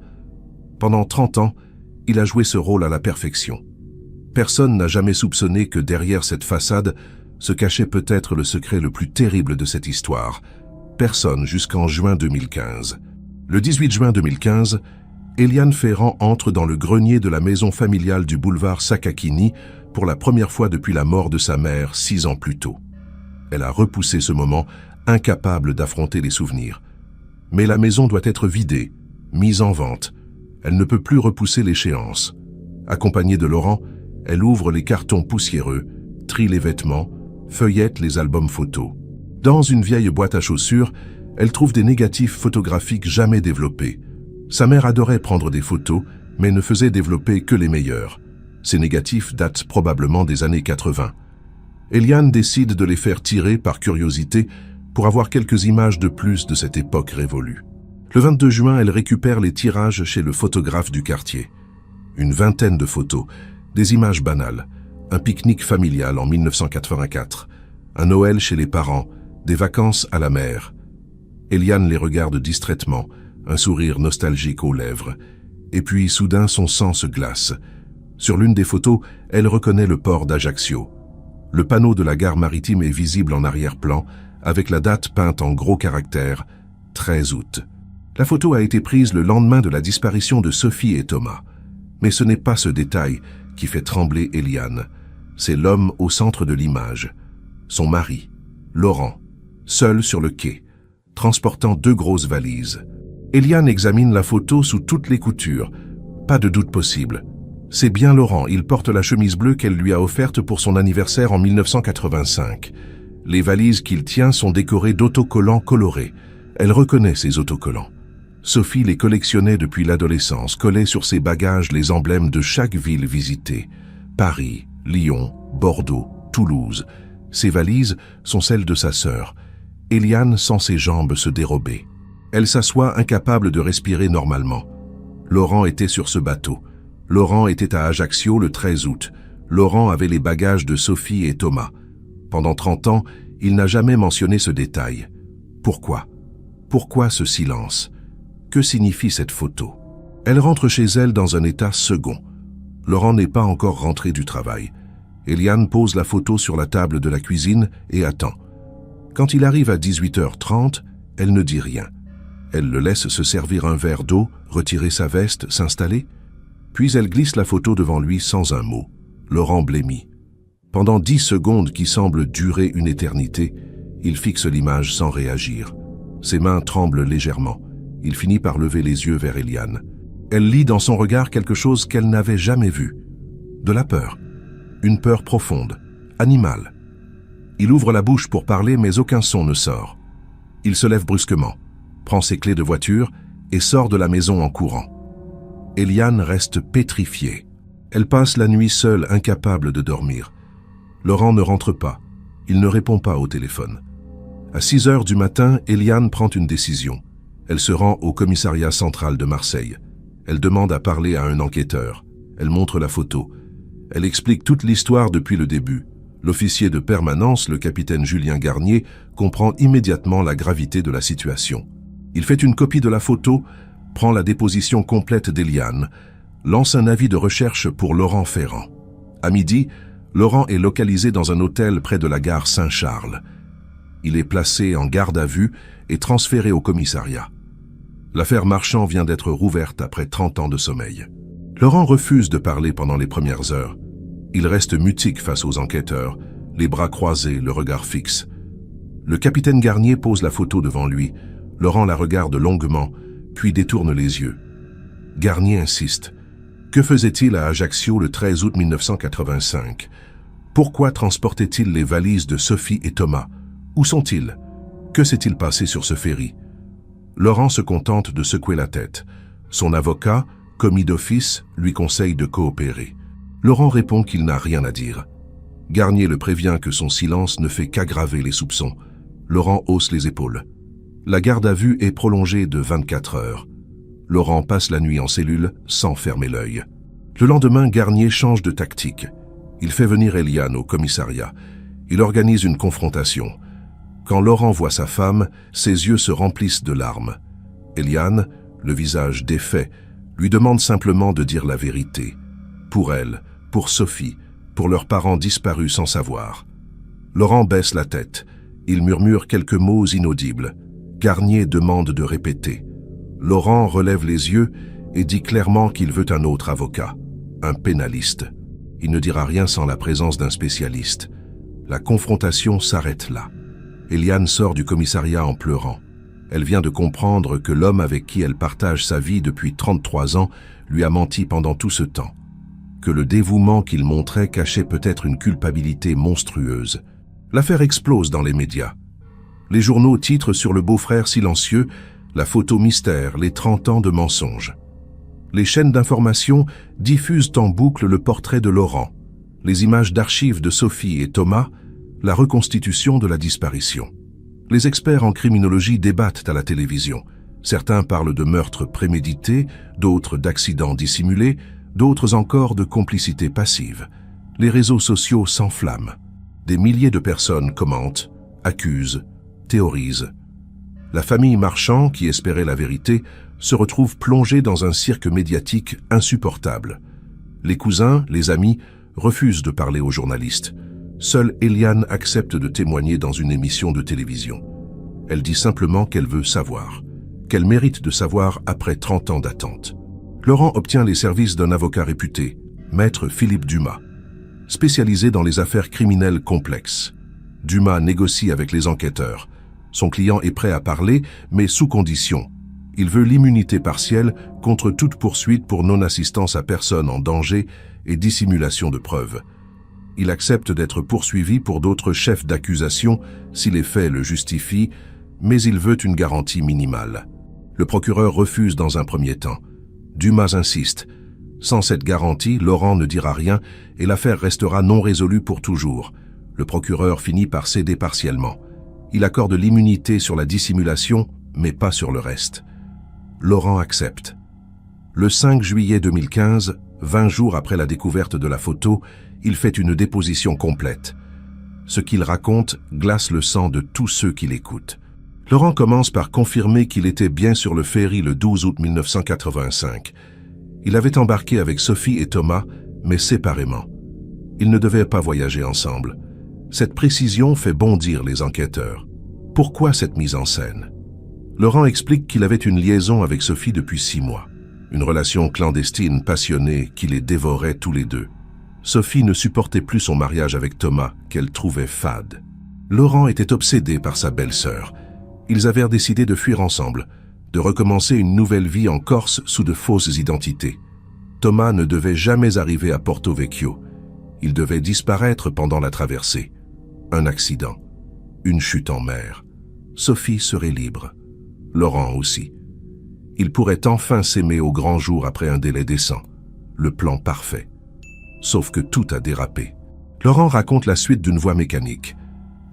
Pendant 30 ans, il a joué ce rôle à la perfection. Personne n'a jamais soupçonné que derrière cette façade se cachait peut-être le secret le plus terrible de cette histoire. Personne jusqu'en juin 2015. Le 18 juin 2015, Eliane Ferrand entre dans le grenier de la maison familiale du boulevard Sakakini pour la première fois depuis la mort de sa mère 6 ans plus tôt. Elle a repoussé ce moment, incapable d'affronter les souvenirs. Mais la maison doit être vidée, mise en vente. Elle ne peut plus repousser l'échéance. Accompagnée de Laurent, elle ouvre les cartons poussiéreux, trie les vêtements, feuillette les albums photos. Dans une vieille boîte à chaussures, elle trouve des négatifs photographiques jamais développés. Sa mère adorait prendre des photos, mais ne faisait développer que les meilleurs. Ces négatifs datent probablement des années 80. Eliane décide de les faire tirer par curiosité pour avoir quelques images de plus de cette époque révolue. Le 22 juin, elle récupère les tirages chez le photographe du quartier. Une vingtaine de photos, des images banales, un pique-nique familial en 1984, un Noël chez les parents, des vacances à la mer. Eliane les regarde distraitement, un sourire nostalgique aux lèvres. Et puis, soudain, son sang se glace. Sur l'une des photos, elle reconnaît le port d'Ajaccio. Le panneau de la gare maritime est visible en arrière-plan, avec la date peinte en gros caractères, 13 août. La photo a été prise le lendemain de la disparition de Sophie et Thomas. Mais ce n'est pas ce détail qui fait trembler Eliane. C'est l'homme au centre de l'image. Son mari, Laurent, seul sur le quai, transportant 2 grosses valises. Eliane examine la photo sous toutes les coutures. Pas de doute possible. C'est bien Laurent, il porte la chemise bleue qu'elle lui a offerte pour son anniversaire en 1985. Les valises qu'il tient sont décorées d'autocollants colorés. Elle reconnaît ces autocollants. Sophie les collectionnait depuis l'adolescence, collait sur ses bagages les emblèmes de chaque ville visitée. Paris, Lyon, Bordeaux, Toulouse. Ces valises sont celles de sa sœur. Eliane sent ses jambes se dérober. Elle s'assoit incapable de respirer normalement. Laurent était sur ce bateau. Laurent était à Ajaccio le 13 août. Laurent avait les bagages de Sophie et Thomas. Pendant 30 ans, il n'a jamais mentionné ce détail. Pourquoi? Pourquoi ce silence? Que signifie cette photo? Elle rentre chez elle dans un état second. Laurent n'est pas encore rentré du travail. Eliane pose la photo sur la table de la cuisine et attend. Quand il arrive à 18h30, elle ne dit rien. Elle le laisse se servir un verre d'eau, retirer sa veste, s'installer. Puis elle glisse la photo devant lui sans un mot. Laurent blêmit. Pendant 10 secondes qui semblent durer une éternité, il fixe l'image sans réagir. Ses mains tremblent légèrement. Il finit par lever les yeux vers Eliane. Elle lit dans son regard quelque chose qu'elle n'avait jamais vu. De la peur. Une peur profonde, animale. Il ouvre la bouche pour parler, mais aucun son ne sort. Il se lève brusquement, prend ses clés de voiture et sort de la maison en courant. Eliane reste pétrifiée. Elle passe la nuit seule, incapable de dormir. Laurent ne rentre pas. Il ne répond pas au téléphone. À 6 heures du matin, Eliane prend une décision. Elle se rend au commissariat central de Marseille. Elle demande à parler à un enquêteur. Elle montre la photo. Elle explique toute l'histoire depuis le début. L'officier de permanence, le capitaine Julien Garnier, comprend immédiatement la gravité de la situation. Il fait une copie de la photo, prend la déposition complète d'Eliane, lance un avis de recherche pour Laurent Ferrand. À midi, Laurent est localisé dans un hôtel près de la gare Saint-Charles. Il est placé en garde à vue et transféré au commissariat. L'affaire Marchand vient d'être rouverte après 30 ans de sommeil. Laurent refuse de parler pendant les premières heures. Il reste mutique face aux enquêteurs, les bras croisés, le regard fixe. Le capitaine Garnier pose la photo devant lui. Laurent la regarde longuement, puis détourne les yeux. Garnier insiste. Que faisait-il à Ajaccio le 13 août 1985? Pourquoi transportait-il les valises de Sophie et Thomas? Où sont-ils? Que s'est-il passé sur ce ferry? Laurent se contente de secouer la tête. Son avocat, commis d'office, lui conseille de coopérer. Laurent répond qu'il n'a rien à dire. Garnier le prévient que son silence ne fait qu'aggraver les soupçons. Laurent hausse les épaules. La garde à vue est prolongée de 24 heures. Laurent passe la nuit en cellule sans fermer l'œil. Le lendemain, Garnier change de tactique. Il fait venir Eliane au commissariat. Il organise une confrontation. Quand Laurent voit sa femme, ses yeux se remplissent de larmes. Eliane, le visage défait, lui demande simplement de dire la vérité. Pour elle, pour Sophie, pour leurs parents disparus sans savoir. Laurent baisse la tête. Il murmure quelques mots inaudibles. Garnier demande de répéter. Laurent relève les yeux et dit clairement qu'il veut un autre avocat, un pénaliste. Il ne dira rien sans la présence d'un spécialiste. La confrontation s'arrête là. Eliane sort du commissariat en pleurant. Elle vient de comprendre que l'homme avec qui elle partage sa vie depuis 33 ans lui a menti pendant tout ce temps. Que le dévouement qu'il montrait cachait peut-être une culpabilité monstrueuse. L'affaire explose dans les médias. Les journaux titrent sur le beau-frère silencieux, la photo mystère, les 30 ans de mensonges. Les chaînes d'information diffusent en boucle le portrait de Laurent, les images d'archives de Sophie et Thomas, la reconstitution de la disparition. Les experts en criminologie débattent à la télévision. Certains parlent de meurtres prémédités, d'autres d'accidents dissimulés, d'autres encore de complicité passive. Les réseaux sociaux s'enflamment. Des milliers de personnes commentent, accusent, théorisent. La famille Marchand, qui espérait la vérité, se retrouve plongée dans un cirque médiatique insupportable. Les cousins, les amis, refusent de parler aux journalistes. Seule Eliane accepte de témoigner dans une émission de télévision. Elle dit simplement qu'elle veut savoir, qu'elle mérite de savoir après 30 ans d'attente. Laurent obtient les services d'un avocat réputé, Maître Philippe Dumas, spécialisé dans les affaires criminelles complexes. Dumas négocie avec les enquêteurs. Son client est prêt à parler, mais sous condition. Il veut l'immunité partielle contre toute poursuite pour non-assistance à personne en danger et dissimulation de preuves. Il accepte d'être poursuivi pour d'autres chefs d'accusation si les faits le justifient, mais il veut une garantie minimale. Le procureur refuse dans un premier temps. Dumas insiste. Sans cette garantie, Laurent ne dira rien et l'affaire restera non résolue pour toujours. Le procureur finit par céder partiellement. Il accorde l'immunité sur la dissimulation, mais pas sur le reste. Laurent accepte. Le 5 juillet 2015, 20 jours après la découverte de la photo, il fait une déposition complète. Ce qu'il raconte glace le sang de tous ceux qui l'écoutent. Laurent commence par confirmer qu'il était bien sur le ferry le 12 août 1985. Il avait embarqué avec Sophie et Thomas, mais séparément. Ils ne devaient pas voyager ensemble. Cette précision fait bondir les enquêteurs. Pourquoi cette mise en scène? Laurent explique qu'il avait une liaison avec Sophie depuis 6 mois. Une relation clandestine, passionnée, qui les dévorait tous les deux. Sophie ne supportait plus son mariage avec Thomas, qu'elle trouvait fade. Laurent était obsédé par sa belle-sœur. Ils avaient décidé de fuir ensemble, de recommencer une nouvelle vie en Corse sous de fausses identités. Thomas ne devait jamais arriver à Porto Vecchio. Il devait disparaître pendant la traversée. Un accident. Une chute en mer. Sophie serait libre. Laurent aussi. Ils pourraient enfin s'aimer au grand jour après un délai décent. Le plan parfait. Sauf que tout a dérapé. Laurent raconte la suite d'une voie mécanique.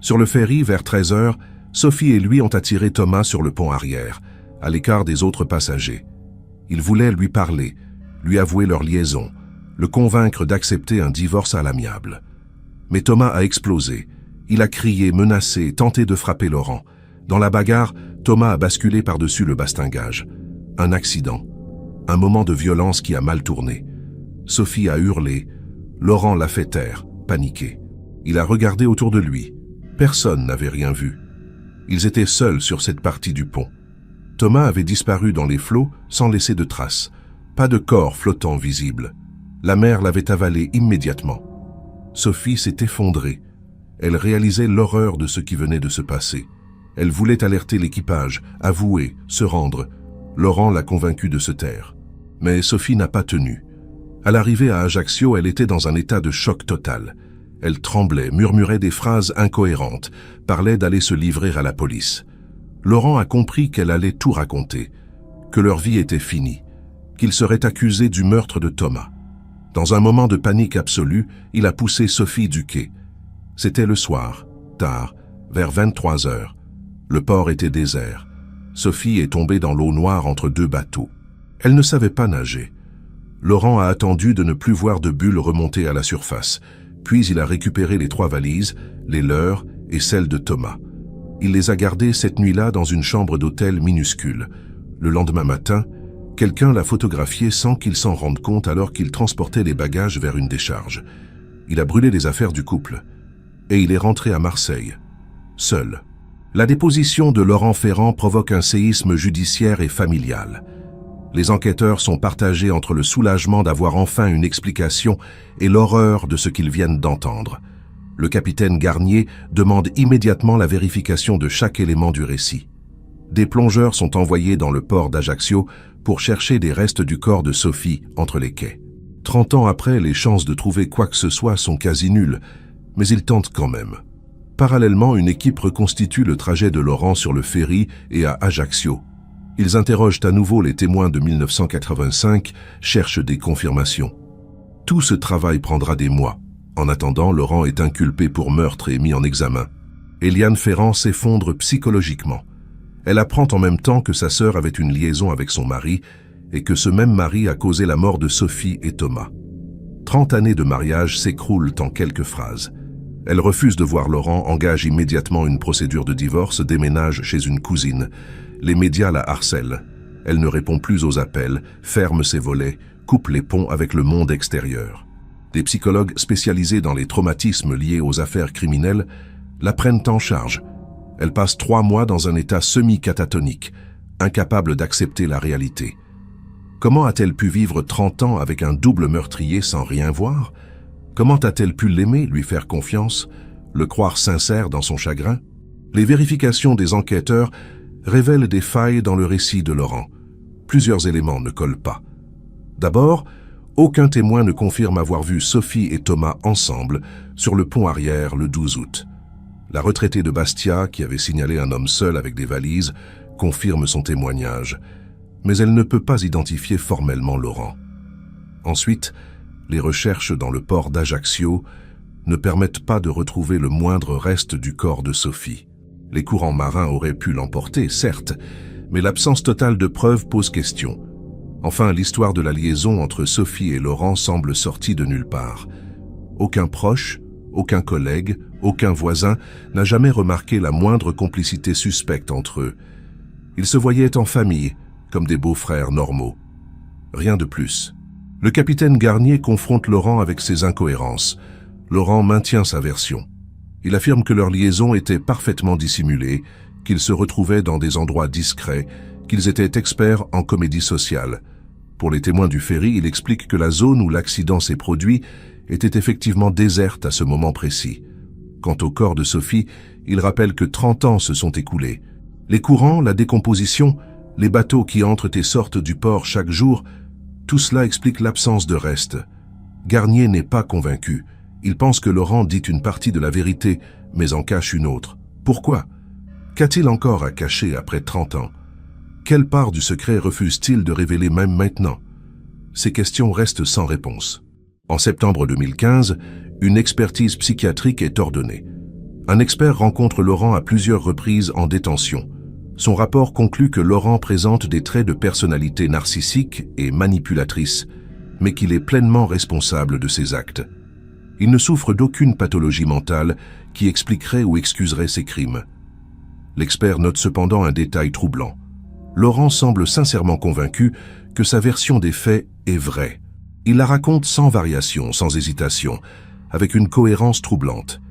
Sur le ferry, vers 13 h, Sophie et lui ont attiré Thomas sur le pont arrière, à l'écart des autres passagers. Ils voulaient lui parler, lui avouer leur liaison, le convaincre d'accepter un divorce à l'amiable. Mais Thomas a explosé. Il a crié, menacé, tenté de frapper Laurent. Dans la bagarre, Thomas a basculé par-dessus le bastingage. Un accident. Un moment de violence qui a mal tourné. Sophie a hurlé. Laurent l'a fait taire, paniqué. Il a regardé autour de lui. Personne n'avait rien vu. Ils étaient seuls sur cette partie du pont. Thomas avait disparu dans les flots sans laisser de traces. Pas de corps flottant visible. La mer l'avait avalé immédiatement. Sophie s'est effondrée. Elle réalisait l'horreur de ce qui venait de se passer. Elle voulait alerter l'équipage, avouer, se rendre. Laurent l'a convaincue de se taire. Mais Sophie n'a pas tenu. À l'arrivée à Ajaccio, elle était dans un état de choc total. Elle tremblait, murmurait des phrases incohérentes, parlait d'aller se livrer à la police. Laurent a compris qu'elle allait tout raconter, que leur vie était finie, qu'ils seraient accusés du meurtre de Thomas. Dans un moment de panique absolue, il a poussé Sophie du quai. C'était le soir, tard, vers 23 h. Le port était désert. Sophie est tombée dans l'eau noire entre 2 bateaux. Elle ne savait pas nager. Laurent a attendu de ne plus voir de bulles remonter à la surface. Puis il a récupéré les 3 valises, les leurs et celles de Thomas. Il les a gardées cette nuit-là dans une chambre d'hôtel minuscule. Le lendemain matin, quelqu'un l'a photographié sans qu'il s'en rende compte alors qu'il transportait les bagages vers une décharge. Il a brûlé les affaires du couple. Et il est rentré à Marseille, seul. La déposition de Laurent Ferrand provoque un séisme judiciaire et familial. Les enquêteurs sont partagés entre le soulagement d'avoir enfin une explication et l'horreur de ce qu'ils viennent d'entendre. Le capitaine Garnier demande immédiatement la vérification de chaque élément du récit. Des plongeurs sont envoyés dans le port d'Ajaccio pour chercher des restes du corps de Sophie entre les quais. 30 ans après, les chances de trouver quoi que ce soit sont quasi nulles, mais ils tentent quand même. Parallèlement, une équipe reconstitue le trajet de Laurent sur le ferry et à Ajaccio. Ils interrogent à nouveau les témoins de 1985, cherchent des confirmations. Tout ce travail prendra des mois. En attendant, Laurent est inculpé pour meurtre et mis en examen. Eliane Ferrand s'effondre psychologiquement. Elle apprend en même temps que sa sœur avait une liaison avec son mari et que ce même mari a causé la mort de Sophie et Thomas. 30 années de mariage s'écroulent en quelques phrases. Elle refuse de voir Laurent, engage immédiatement une procédure de divorce, déménage chez une cousine. Les médias la harcèlent. Elle ne répond plus aux appels, ferme ses volets, coupe les ponts avec le monde extérieur. Des psychologues spécialisés dans les traumatismes liés aux affaires criminelles la prennent en charge. Elle passe 3 mois dans un état semi-catatonique, incapable d'accepter la réalité. Comment a-t-elle pu vivre 30 ans avec un double meurtrier sans rien voir? Comment a-t-elle pu l'aimer, lui faire confiance, le croire sincère dans son chagrin? Les vérifications des enquêteurs révèlent des failles dans le récit de Laurent. Plusieurs éléments ne collent pas. D'abord, aucun témoin ne confirme avoir vu Sophie et Thomas ensemble sur le pont arrière le 12 août. La retraitée de Bastia, qui avait signalé un homme seul avec des valises, confirme son témoignage, mais elle ne peut pas identifier formellement Laurent. Ensuite, les recherches dans le port d'Ajaccio ne permettent pas de retrouver le moindre reste du corps de Sophie. Les courants marins auraient pu l'emporter, certes, mais l'absence totale de preuves pose question. Enfin, l'histoire de la liaison entre Sophie et Laurent semble sortie de nulle part. Aucun proche, aucun collègue, aucun voisin n'a jamais remarqué la moindre complicité suspecte entre eux. Ils se voyaient en famille, comme des beaux-frères normaux. Rien de plus. Le capitaine Garnier confronte Laurent avec ses incohérences. Laurent maintient sa version. Il affirme que leur liaison était parfaitement dissimulée, qu'ils se retrouvaient dans des endroits discrets, qu'ils étaient experts en comédie sociale. Pour les témoins du ferry, il explique que la zone où l'accident s'est produit était effectivement déserte à ce moment précis. Quant au corps de Sophie, il rappelle que 30 ans se sont écoulés. Les courants, la décomposition, les bateaux qui entrent et sortent du port chaque jour, tout cela explique l'absence de restes. Garnier n'est pas convaincu. Il pense que Laurent dit une partie de la vérité, mais en cache une autre. Pourquoi? Qu'a-t-il encore à cacher après 30 ans? Quelle part du secret refuse-t-il de révéler même maintenant? Ces questions restent sans réponse. En septembre 2015, une expertise psychiatrique est ordonnée. Un expert rencontre Laurent à plusieurs reprises en détention. Son rapport conclut que Laurent présente des traits de personnalité narcissique et manipulatrice, mais qu'il est pleinement responsable de ses actes. Il ne souffre d'aucune pathologie mentale qui expliquerait ou excuserait ses crimes. L'expert note cependant un détail troublant. Laurent semble sincèrement convaincu que sa version des faits est vraie. Il la raconte sans variation, sans hésitation, avec une cohérence troublante.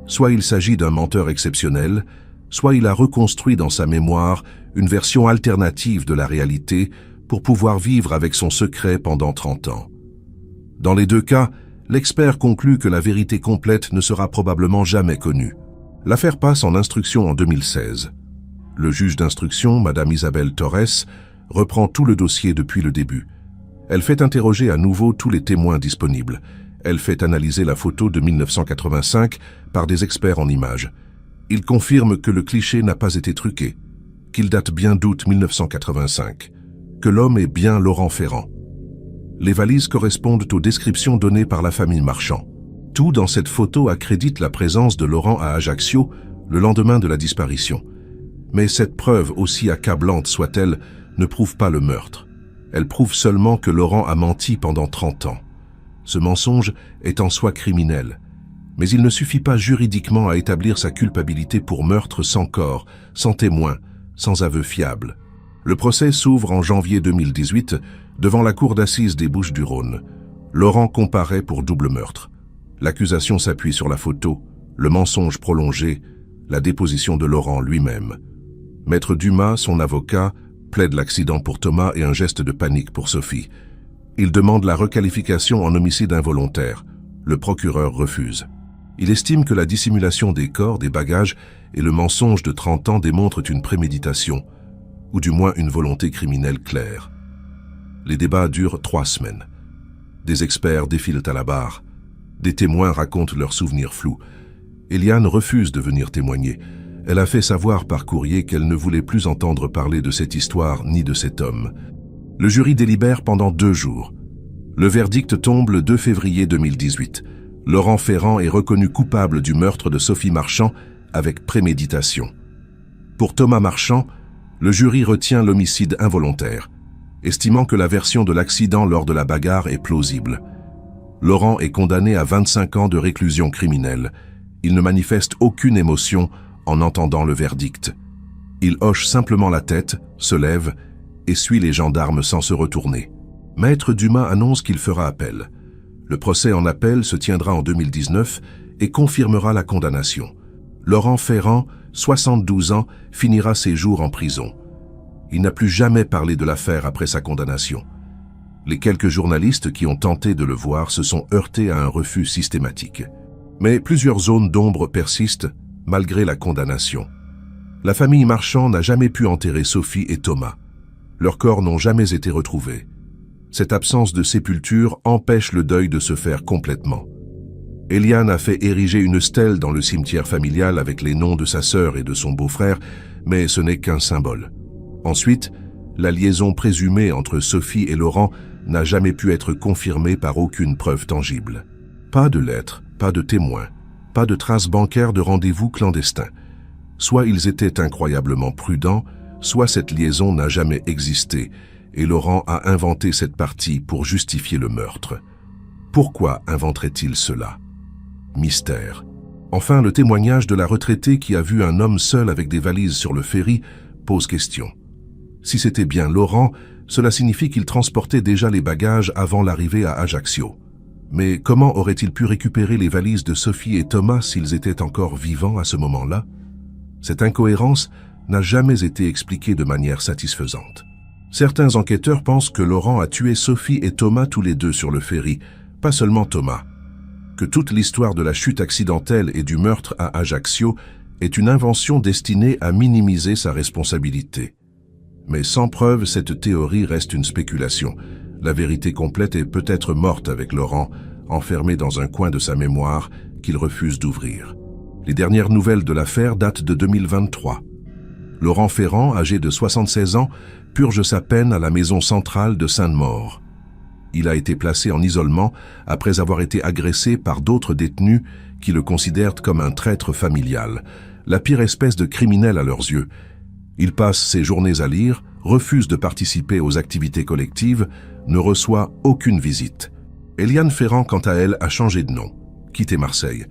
Soit il s'agit d'un menteur exceptionnel, soit il a reconstruit dans sa mémoire une version alternative de la réalité pour pouvoir vivre avec son secret pendant 30 ans. Dans les deux cas, l'expert conclut que la vérité complète ne sera probablement jamais connue. L'affaire passe en instruction en 2016. Le juge d'instruction, Madame Isabelle Torres, reprend tout le dossier depuis le début. Elle fait interroger à nouveau tous les témoins disponibles. Elle fait analyser la photo de 1985 par des experts en images. Il confirme que le cliché n'a pas été truqué, qu'il date bien d'août 1985, que l'homme est bien Laurent Ferrand. Les valises correspondent aux descriptions données par la famille Marchand. Tout dans cette photo accrédite la présence de Laurent à Ajaccio le lendemain de la disparition. Mais cette preuve, aussi accablante soit-elle, ne prouve pas le meurtre. Elle prouve seulement que Laurent a menti pendant 30 ans. Ce mensonge est en soi criminel. Mais il ne suffit pas juridiquement à établir sa culpabilité pour meurtre sans corps, sans témoin, sans aveu fiable. Le procès s'ouvre en janvier 2018 devant la cour d'assises des Bouches-du-Rhône. Laurent comparaît pour double meurtre. L'accusation s'appuie sur la photo, le mensonge prolongé, la déposition de Laurent lui-même. Maître Dumas, son avocat, plaide l'accident pour Thomas et un geste de panique pour Sophie. Il demande la requalification en homicide involontaire. Le procureur refuse. Il estime que la dissimulation des corps, des bagages et le mensonge de 30 ans démontrent une préméditation, ou du moins une volonté criminelle claire. Les débats durent 3 semaines. Des experts défilent à la barre. Des témoins racontent leurs souvenirs flous. Eliane refuse de venir témoigner. Elle a fait savoir par courrier qu'elle ne voulait plus entendre parler de cette histoire ni de cet homme. Le jury délibère pendant 2 jours. Le verdict tombe le 2 février 2018. Laurent Ferrand est reconnu coupable du meurtre de Sophie Marchand avec préméditation. Pour Thomas Marchand, le jury retient l'homicide involontaire, estimant que la version de l'accident lors de la bagarre est plausible. Laurent est condamné à 25 ans de réclusion criminelle. Il ne manifeste aucune émotion en entendant le verdict. Il hoche simplement la tête, se lève et suit les gendarmes sans se retourner. Maître Dumas annonce qu'il fera appel. Le procès en appel se tiendra en 2019 et confirmera la condamnation. Laurent Ferrand, 72 ans, finira ses jours en prison. Il n'a plus jamais parlé de l'affaire après sa condamnation. Les quelques journalistes qui ont tenté de le voir se sont heurtés à un refus systématique. Mais plusieurs zones d'ombre persistent malgré la condamnation. La famille Marchand n'a jamais pu enterrer Sophie et Thomas. Leurs corps n'ont jamais été retrouvés. Cette absence de sépulture empêche le deuil de se faire complètement. Eliane a fait ériger une stèle dans le cimetière familial avec les noms de sa sœur et de son beau-frère, mais ce n'est qu'un symbole. Ensuite, la liaison présumée entre Sophie et Laurent n'a jamais pu être confirmée par aucune preuve tangible. Pas de lettres, pas de témoins, pas de traces bancaires de rendez-vous clandestins. Soit ils étaient incroyablement prudents, soit cette liaison n'a jamais existé, et Laurent a inventé cette partie pour justifier le meurtre. Pourquoi inventerait-il cela? Mystère. Enfin, le témoignage de la retraitée qui a vu un homme seul avec des valises sur le ferry pose question. Si c'était bien Laurent, cela signifie qu'il transportait déjà les bagages avant l'arrivée à Ajaccio. Mais comment aurait-il pu récupérer les valises de Sophie et Thomas s'ils étaient encore vivants à ce moment-là? Cette incohérence n'a jamais été expliquée de manière satisfaisante. Certains enquêteurs pensent que Laurent a tué Sophie et Thomas tous les deux sur le ferry, pas seulement Thomas. Que toute l'histoire de la chute accidentelle et du meurtre à Ajaccio est une invention destinée à minimiser sa responsabilité. Mais sans preuve, cette théorie reste une spéculation. La vérité complète est peut-être morte avec Laurent, enfermé dans un coin de sa mémoire qu'il refuse d'ouvrir. Les dernières nouvelles de l'affaire datent de 2023. Laurent Ferrand, âgé de 76 ans, purge sa peine à la maison centrale de Sainte-Maure. Il a été placé en isolement après avoir été agressé par d'autres détenus qui le considèrent comme un traître familial, la pire espèce de criminel à leurs yeux. Il passe ses journées à lire, refuse de participer aux activités collectives, ne reçoit aucune visite. Eliane Ferrand, quant à elle, a changé de nom, quitté Marseille,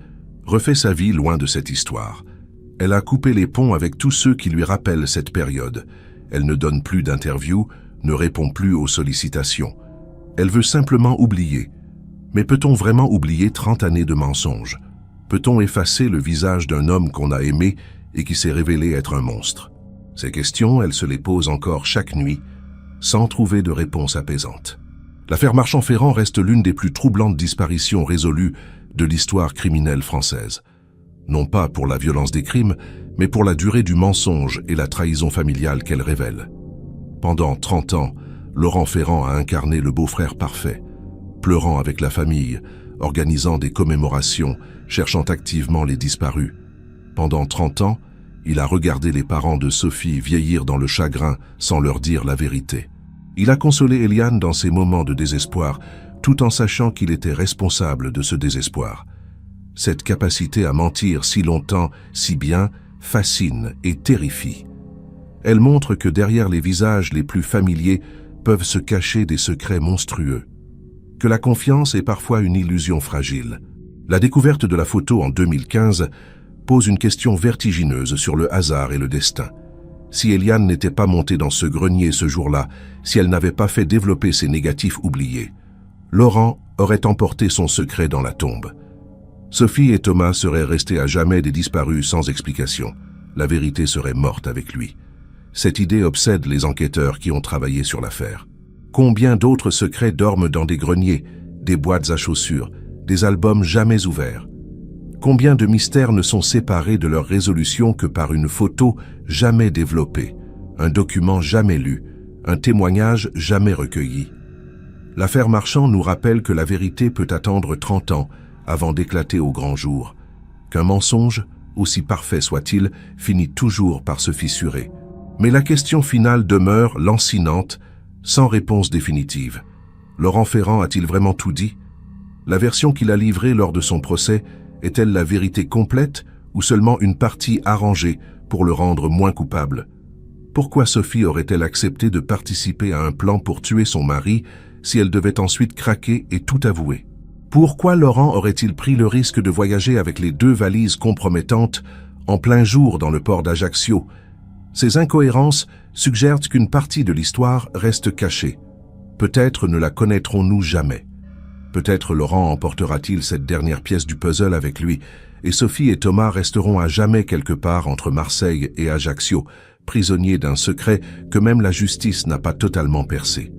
refait sa vie loin de cette histoire. Elle a coupé les ponts avec tous ceux qui lui rappellent cette période. Elle ne donne plus d'interviews, ne répond plus aux sollicitations. Elle veut simplement oublier. Mais peut-on vraiment oublier 30 années de mensonges? Peut-on effacer le visage d'un homme qu'on a aimé et qui s'est révélé être un monstre? Ces questions, elle se les pose encore chaque nuit, sans trouver de réponse apaisante. L'affaire Marchand-Ferrand reste l'une des plus troublantes disparitions résolues de l'histoire criminelle française. Non pas pour la violence des crimes, mais pour la durée du mensonge et la trahison familiale qu'elle révèle. Pendant 30 ans, Laurent Ferrand a incarné le beau-frère parfait, pleurant avec la famille, organisant des commémorations, cherchant activement les disparus. Pendant 30 ans, il a regardé les parents de Sophie vieillir dans le chagrin sans leur dire la vérité. Il a consolé Eliane dans ses moments de désespoir, tout en sachant qu'il était responsable de ce désespoir. Cette capacité à mentir si longtemps, si bien, fascine et terrifie. Elle montre que derrière les visages les plus familiers peuvent se cacher des secrets monstrueux, que la confiance est parfois une illusion fragile. La découverte de la photo en 2015 pose une question vertigineuse sur le hasard et le destin. Si Eliane n'était pas montée dans ce grenier ce jour-là, si elle n'avait pas fait développer ses négatifs oubliés, Laurent aurait emporté son secret dans la tombe. Sophie et Thomas seraient restés à jamais des disparus sans explication. La vérité serait morte avec lui. Cette idée obsède les enquêteurs qui ont travaillé sur l'affaire. Combien d'autres secrets dorment dans des greniers, des boîtes à chaussures, des albums jamais ouverts? Combien de mystères ne sont séparés de leur résolution que par une photo jamais développée, un document jamais lu, un témoignage jamais recueilli? L'affaire Marchand nous rappelle que la vérité peut attendre 30 ans avant d'éclater au grand jour, qu'un mensonge, aussi parfait soit-il, finit toujours par se fissurer. Mais la question finale demeure lancinante, sans réponse définitive. Laurent Ferrand a-t-il vraiment tout dit? La version qu'il a livrée lors de son procès est-elle la vérité complète ou seulement une partie arrangée pour le rendre moins coupable? Pourquoi Sophie aurait-elle accepté de participer à un plan pour tuer son mari si elle devait ensuite craquer et tout avouer? Pourquoi Laurent aurait-il pris le risque de voyager avec les 2 valises compromettantes en plein jour dans le port d'Ajaccio? Ces incohérences suggèrent qu'une partie de l'histoire reste cachée. Peut-être ne la connaîtrons-nous jamais. Peut-être Laurent emportera-t-il cette dernière pièce du puzzle avec lui, et Sophie et Thomas resteront à jamais quelque part entre Marseille et Ajaccio, prisonniers d'un secret que même la justice n'a pas totalement percé.